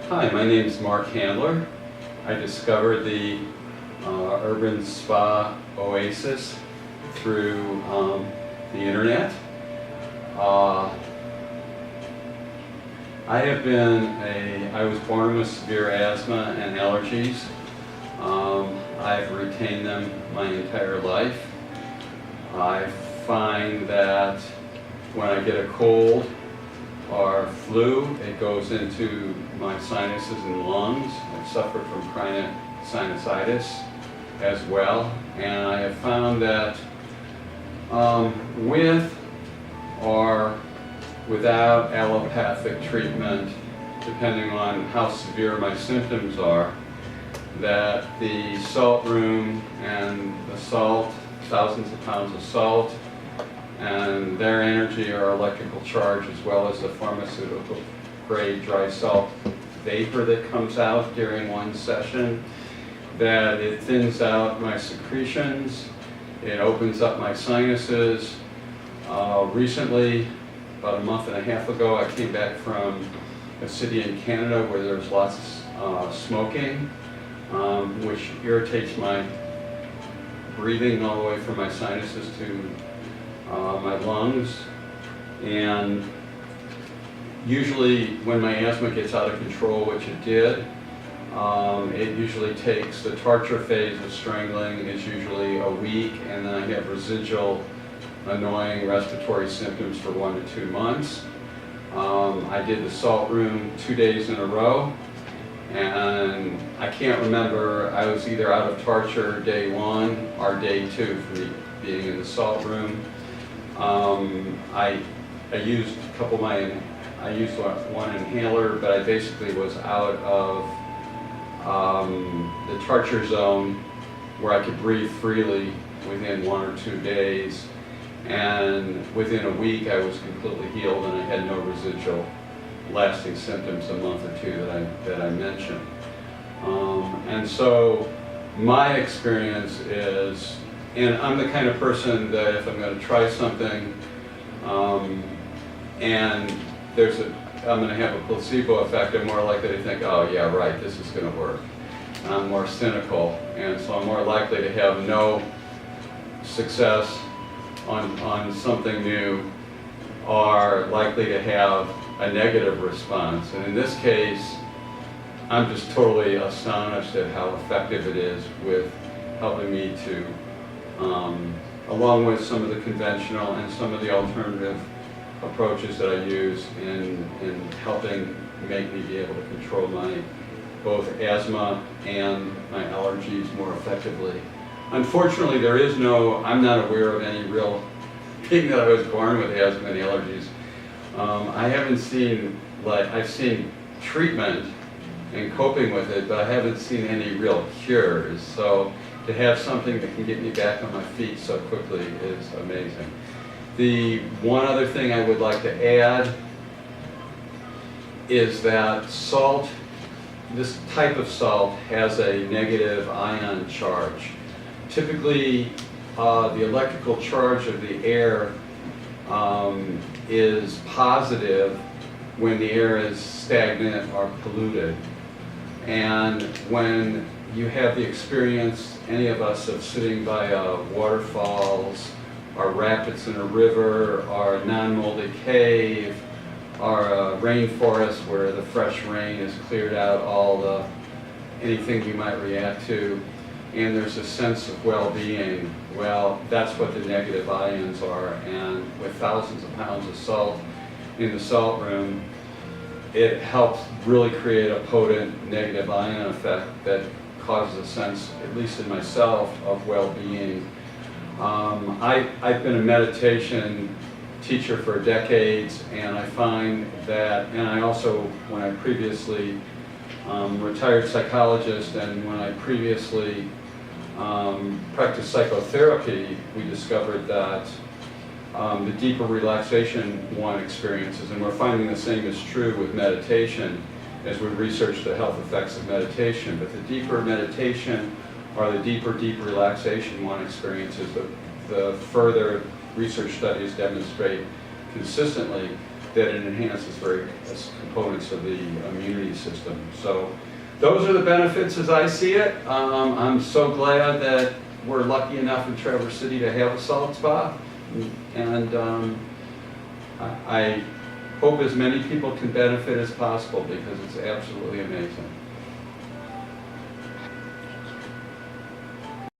Hi, my name is Mark Handler. I discovered the urban spa Oasis through the internet. I was born with severe asthma and allergies. I've retained them my entire life. I find that when I get a cold or flu, it goes into my sinuses and lungs. I've suffered from chronic sinusitis as well, and I have found that with or without allopathic treatment, depending on how severe my symptoms are, that the salt room and the salt, thousands of pounds of salt, and their energy or electrical charge, as well as the pharmaceutical grade dry salt vapor that comes out during one session, that it thins out my secretions, it opens up my sinuses. Recently, about a month and a half ago, I came back from a city in Canada where there's lots of smoking, which irritates my breathing all the way from my sinuses to my lungs. And usually when my asthma gets out of control, which it did, it usually takes, the torture phase of strangling is usually a week, and then I have residual annoying respiratory symptoms for 1 to 2 months. I did the salt room 2 days in a row, and I can't remember, I was either out of torture day 1 or day 2 for me being in the salt room. I used a couple of I used one inhaler, but I basically was out of the torture zone where I could breathe freely within 1 or 2 days. And within a week I was completely healed, and I had no residual lasting symptoms a month or 2 that I mentioned. And so my experience is, and I'm the kind of person that if I'm going to try something and I'm going to have a placebo effect, I'm more likely to think, oh yeah, right, this is going to work. I'm more cynical, and so I'm more likely to have no success on something new, or likely to have a negative response. And in this case, I'm just totally astonished at how effective it is with helping me to, along with some of the conventional and some of the alternative approaches that I use in helping make me be able to control my both asthma and my allergies more effectively. Unfortunately, I'm not aware of any real, being that I was born with asthma and allergies, I haven't seen, I've seen treatment and coping with it, but I haven't seen any real cures. So to have something that can get me back on my feet so quickly is amazing. The one other thing I would like to add is that salt, this type of salt has a negative ion charge. Typically, the electrical charge of the air is positive when the air is stagnant or polluted. And when you have the experience, any of us, of sitting by waterfalls or rapids in a river or a non-moldy cave or a rainforest where the fresh rain has cleared out anything you might react to, and there's a sense of well-being, well, that's what the negative ions are. And with thousands of pounds of salt in the salt room, it helps really create a potent negative ion effect that causes a sense, at least in myself, of well-being. I've been a meditation teacher for decades, and I find that, and I also, when I previously retired psychologist, and when I previously practiced psychotherapy, we discovered that the deeper relaxation one experiences, and we're finding the same is true with meditation as we research the health effects of meditation, but the deeper meditation or the deep relaxation one experiences, the further research studies demonstrate consistently that it enhances very components of the immunity system. So those are the benefits as I see it. I'm so glad that we're lucky enough in Traverse City to have a salt spa, and I hope as many people can benefit as possible because it's absolutely amazing.